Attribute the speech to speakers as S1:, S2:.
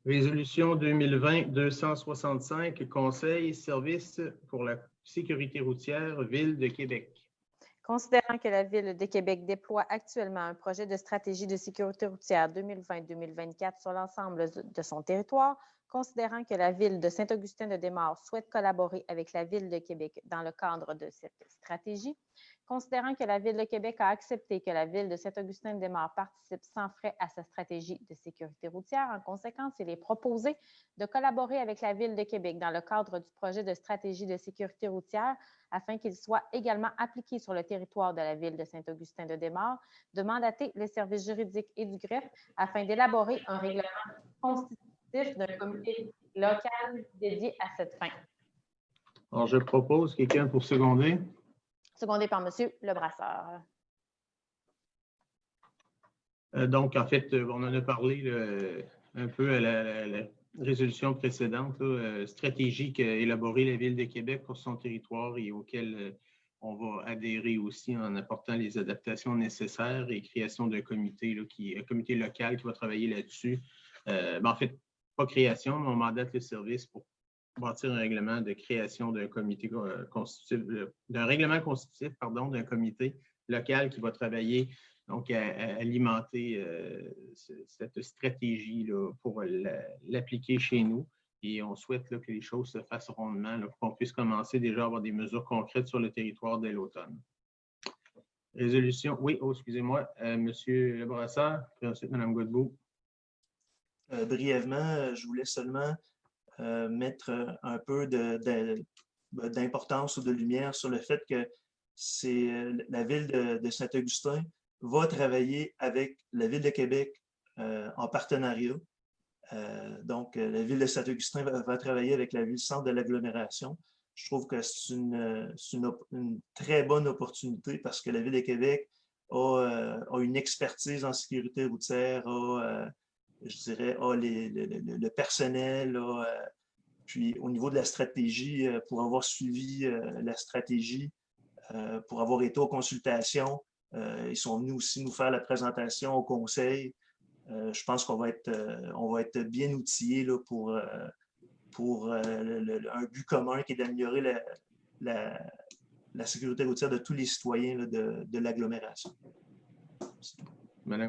S1: Résolution 2020-265, Conseil, services pour la sécurité routière, Ville de Québec.
S2: Considérant que la Ville de Québec déploie actuellement un projet de stratégie de sécurité routière 2020-2024 sur l'ensemble de son territoire, considérant que la Ville de Saint-Augustin-de-Desmaures souhaite collaborer avec la Ville de Québec dans le cadre de cette stratégie, considérant que la Ville de Québec a accepté que la Ville de Saint-Augustin-de-Desmaures participe sans frais à sa stratégie de sécurité routière, en conséquence, il est proposé de collaborer avec la Ville de Québec dans le cadre du projet de stratégie de sécurité routière afin qu'il soit également appliqué sur le territoire de la Ville de Saint-Augustin-de-Desmaures, de mandater les services juridiques et du greffe afin d'élaborer un règlement constitutif d'un comité local dédié à cette fin.
S1: Alors, je propose quelqu'un pour seconder.
S2: Secondé par M. Lebrasseur.
S1: Donc, en fait, on en a parlé un peu à la résolution précédente, stratégie qu'a élaborée la Ville de Québec pour son territoire et auquel on va adhérer aussi en apportant les adaptations nécessaires et création d'un comité, un comité local qui va travailler là-dessus. En fait, pas création, mais on mandate le service pour bâtir un règlement de création d'un comité constitutif, d'un règlement constitutif, pardon, d'un comité local qui va travailler donc à alimenter cette stratégie là, pour l'appliquer chez nous. Et on souhaite là, que les choses se fassent rondement là, pour qu'on puisse commencer déjà à avoir des mesures concrètes sur le territoire dès l'automne. Résolution, oui, excusez-moi, M. Lebrasseur, puis ensuite Mme Godbout.
S3: Brièvement, je voulais seulement mettre un peu d'importance ou de lumière sur le fait que c'est la Ville de Saint-Augustin va travailler avec la Ville de Québec en partenariat. Donc, la Ville de Saint-Augustin va travailler avec la Ville-Centre de l'agglomération. Je trouve que c'est une très bonne opportunité parce que la Ville de Québec a une expertise en sécurité routière, je dirais, le personnel, puis au niveau de la stratégie, pour avoir suivi la stratégie, pour avoir été aux consultations, ils sont venus aussi nous faire la présentation au conseil. Je pense qu'on va être bien outillés là, pour un but commun qui est d'améliorer la sécurité routière de tous les citoyens là, de l'agglomération.
S1: Madame